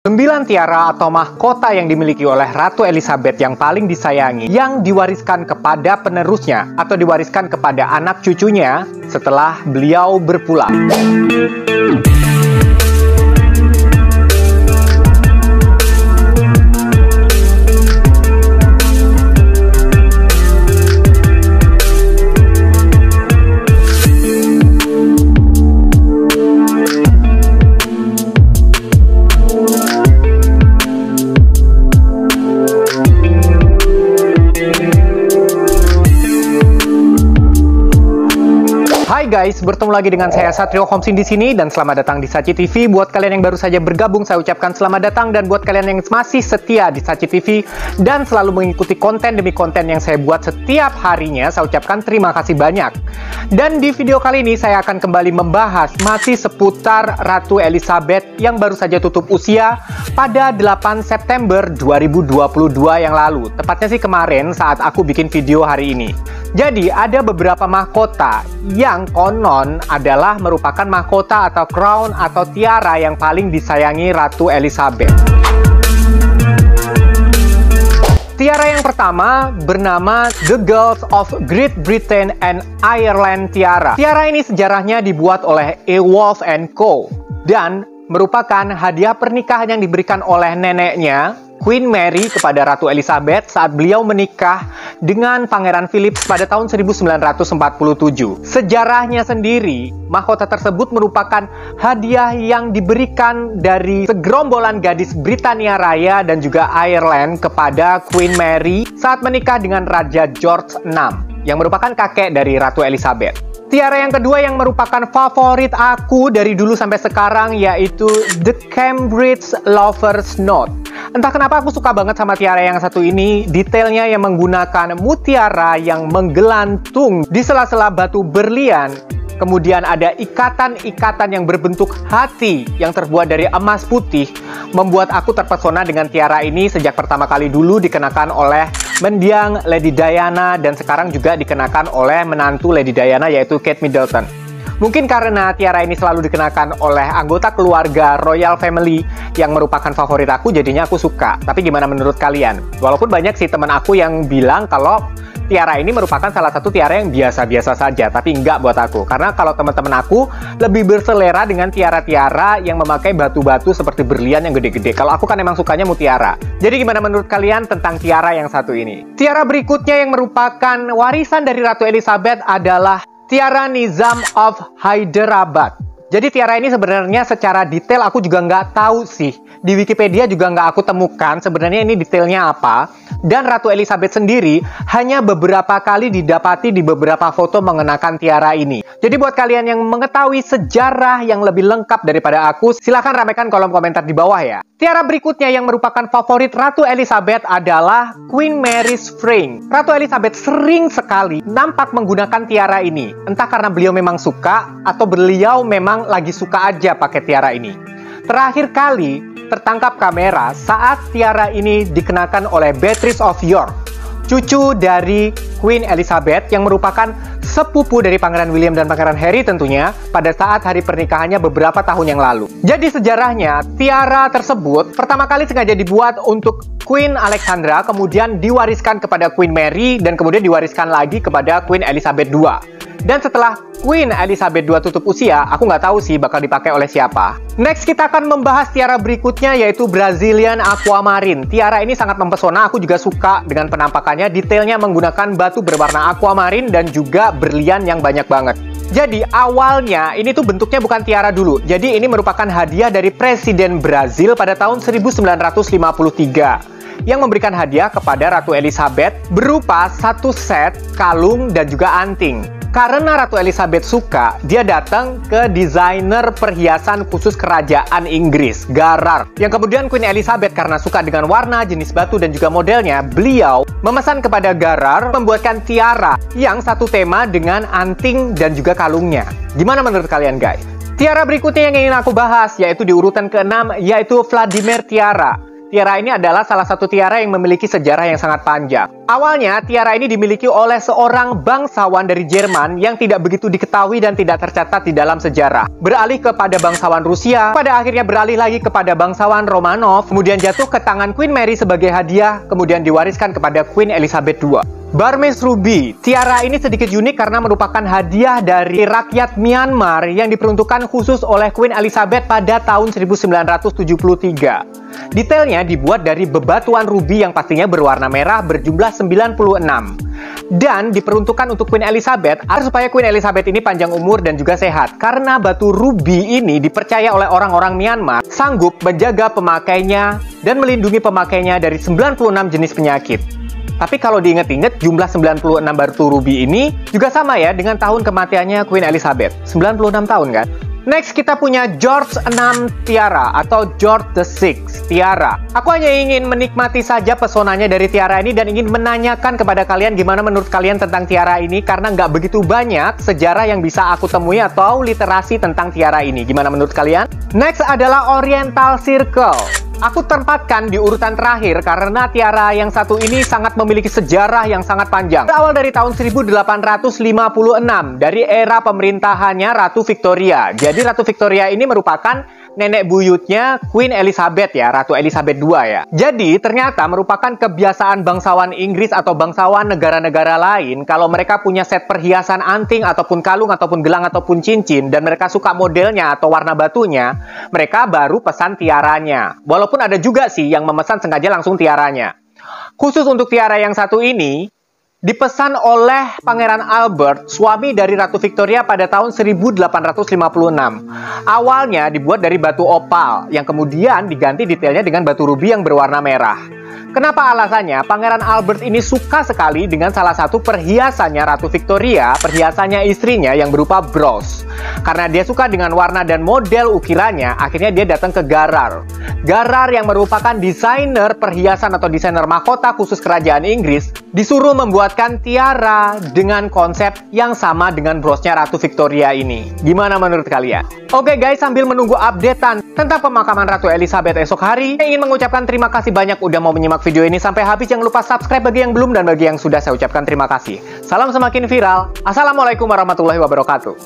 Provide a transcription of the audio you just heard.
9 tiara atau mahkota yang dimiliki oleh Ratu Elizabeth yang paling disayangi yang diwariskan kepada penerusnya atau diwariskan kepada anak cucunya setelah beliau berpulang. Hai guys, bertemu lagi dengan saya Satrio Homsin di sini dan selamat datang di Saci TV. Buat kalian yang baru saja bergabung, saya ucapkan selamat datang, dan buat kalian yang masih setia di Saci TV dan selalu mengikuti konten demi konten yang saya buat setiap harinya, saya ucapkan terima kasih banyak. Dan di video kali ini saya akan kembali membahas masih seputar Ratu Elizabeth yang baru saja tutup usia pada 8 September 2022 yang lalu. Tepatnya sih kemarin saat aku bikin video hari ini. Jadi ada beberapa mahkota yang konon adalah merupakan mahkota atau crown atau tiara yang paling disayangi Ratu Elizabeth. Tiara yang pertama bernama The Girls of Great Britain and Ireland Tiara. Tiara ini sejarahnya dibuat oleh Ewolf & Co. dan merupakan hadiah pernikahan yang diberikan oleh neneknya, Queen Mary, kepada Ratu Elizabeth saat beliau menikah dengan Pangeran Philip pada tahun 1947. Sejarahnya sendiri, mahkota tersebut merupakan hadiah yang diberikan dari segerombolan gadis Britania Raya dan juga Ireland kepada Queen Mary saat menikah dengan Raja George VI, yang merupakan kakek dari Ratu Elizabeth. Tiara yang kedua yang merupakan favorit aku dari dulu sampai sekarang yaitu The Cambridge Lover's Knot. Entah kenapa aku suka banget sama tiara yang satu ini. Detailnya yang menggunakan mutiara yang menggelantung di sela-sela batu berlian. Kemudian ada ikatan-ikatan yang berbentuk hati yang terbuat dari emas putih. Membuat aku terpesona dengan tiara ini sejak pertama kali dulu dikenakan oleh mendiang Lady Diana dan sekarang juga dikenakan oleh menantu Lady Diana yaitu Kate Middleton. Mungkin karena tiara ini selalu dikenakan oleh anggota keluarga Royal Family yang merupakan favorit aku, jadinya aku suka. Tapi gimana menurut kalian? Walaupun banyak sih teman aku yang bilang kalau tiara ini merupakan salah satu tiara yang biasa-biasa saja, tapi enggak buat aku. Karena kalau teman-teman aku lebih berselera dengan tiara-tiara yang memakai batu-batu seperti berlian yang gede-gede. Kalau aku kan emang sukanya mutiara. Jadi gimana menurut kalian tentang tiara yang satu ini? Tiara berikutnya yang merupakan warisan dari Ratu Elizabeth adalah Tiara Nizam of Hyderabad. Jadi tiara ini sebenarnya secara detail aku juga nggak tahu sih. Di Wikipedia juga nggak aku temukan sebenarnya ini detailnya apa. Dan Ratu Elizabeth sendiri hanya beberapa kali didapati di beberapa foto mengenakan tiara ini. Jadi buat kalian yang mengetahui sejarah yang lebih lengkap daripada aku, silahkan ramaikan kolom komentar di bawah ya. Tiara berikutnya yang merupakan favorit Ratu Elizabeth adalah Queen Mary's Ring. Ratu Elizabeth sering sekali nampak menggunakan tiara ini. Entah karena beliau memang suka atau beliau memang lagi suka aja pakai tiara ini. Terakhir kali tertangkap kamera saat tiara ini dikenakan oleh Beatrice of York, cucu dari Queen Elizabeth yang merupakan sepupu dari Pangeran William dan Pangeran Harry tentunya pada saat hari pernikahannya beberapa tahun yang lalu. Jadi sejarahnya, tiara tersebut pertama kali sengaja dibuat untuk Queen Alexandra, kemudian diwariskan kepada Queen Mary, dan kemudian diwariskan lagi kepada Queen Elizabeth II. Dan setelah Queen Elizabeth II tutup usia, aku nggak tahu sih bakal dipakai oleh siapa. Next kita akan membahas tiara berikutnya yaitu Brazilian Aquamarine. Tiara ini sangat mempesona, aku juga suka dengan penampakannya. Detailnya menggunakan batu berwarna aquamarine dan juga berlian yang banyak banget. Jadi awalnya ini tuh bentuknya bukan tiara dulu. Jadi ini merupakan hadiah dari Presiden Brazil pada tahun 1953. Yang memberikan hadiah kepada Ratu Elizabeth berupa satu set kalung dan juga anting. Karena Ratu Elizabeth suka, dia datang ke desainer perhiasan khusus kerajaan Inggris, Garrard. Yang kemudian Queen Elizabeth karena suka dengan warna, jenis batu, dan juga modelnya, beliau memesan kepada Garrard membuatkan tiara yang satu tema dengan anting dan juga kalungnya. Gimana menurut kalian guys? Tiara berikutnya yang ingin aku bahas, yaitu di urutan ke-6, yaitu Vladimir Tiara. Tiara ini adalah salah satu tiara yang memiliki sejarah yang sangat panjang. Awalnya, tiara ini dimiliki oleh seorang bangsawan dari Jerman yang tidak begitu diketahui dan tidak tercatat di dalam sejarah. Beralih kepada bangsawan Rusia, pada akhirnya beralih lagi kepada bangsawan Romanov, kemudian jatuh ke tangan Queen Mary sebagai hadiah, kemudian diwariskan kepada Queen Elizabeth II. Burmese Ruby. Tiara ini sedikit unik karena merupakan hadiah dari rakyat Myanmar yang diperuntukkan khusus oleh Queen Elizabeth pada tahun 1973. Detailnya dibuat dari bebatuan ruby yang pastinya berwarna merah berjumlah 96. Dan diperuntukkan untuk Queen Elizabeth agar supaya Queen Elizabeth ini panjang umur dan juga sehat. Karena batu ruby ini dipercaya oleh orang-orang Myanmar sanggup menjaga pemakainya dan melindungi pemakainya dari 96 jenis penyakit. Tapi kalau diinget-inget, jumlah 96 batu ruby ini juga sama ya dengan tahun kematiannya Queen Elizabeth. 96 tahun kan? Next, kita punya George VI Tiara atau George VI Tiara. Aku hanya ingin menikmati saja pesonanya dari tiara ini dan ingin menanyakan kepada kalian gimana menurut kalian tentang tiara ini karena nggak begitu banyak sejarah yang bisa aku temui atau literasi tentang tiara ini. Gimana menurut kalian? Next adalah Oriental Circle. Aku tempatkan di urutan terakhir karena tiara yang satu ini sangat memiliki sejarah yang sangat panjang. Berawal dari tahun 1856 dari era pemerintahannya Ratu Victoria. Jadi Ratu Victoria ini merupakan nenek buyutnya Queen Elizabeth ya, Ratu Elizabeth II ya. Jadi ternyata merupakan kebiasaan bangsawan Inggris atau bangsawan negara-negara lain kalau mereka punya set perhiasan anting ataupun kalung ataupun gelang ataupun cincin dan mereka suka modelnya atau warna batunya, mereka baru pesan tiaranya. Walaupun ada juga sih yang memesan sengaja langsung tiaranya. Khusus untuk tiara yang satu ini, dipesan oleh Pangeran Albert, suami dari Ratu Victoria pada tahun 1856. Awalnya dibuat dari batu opal, yang kemudian diganti detailnya dengan batu ruby yang berwarna merah. Kenapa alasannya? Pangeran Albert ini suka sekali dengan salah satu perhiasannya Ratu Victoria, perhiasannya istrinya yang berupa bros. Karena dia suka dengan warna dan model ukirannya, akhirnya dia datang ke Garrar. Garrar yang merupakan desainer perhiasan atau desainer mahkota khusus kerajaan Inggris, disuruh membuatkan tiara dengan konsep yang sama dengan brosnya Ratu Victoria ini. Gimana menurut kalian? Oke guys, sambil menunggu updatean tentang pemakaman Ratu Elizabeth esok hari, saya ingin mengucapkan terima kasih banyak udah mau menyimak video ini sampai habis. Jangan lupa subscribe bagi yang belum dan bagi yang sudah, saya ucapkan terima kasih. Salam semakin viral. Assalamualaikum warahmatullahi wabarakatuh.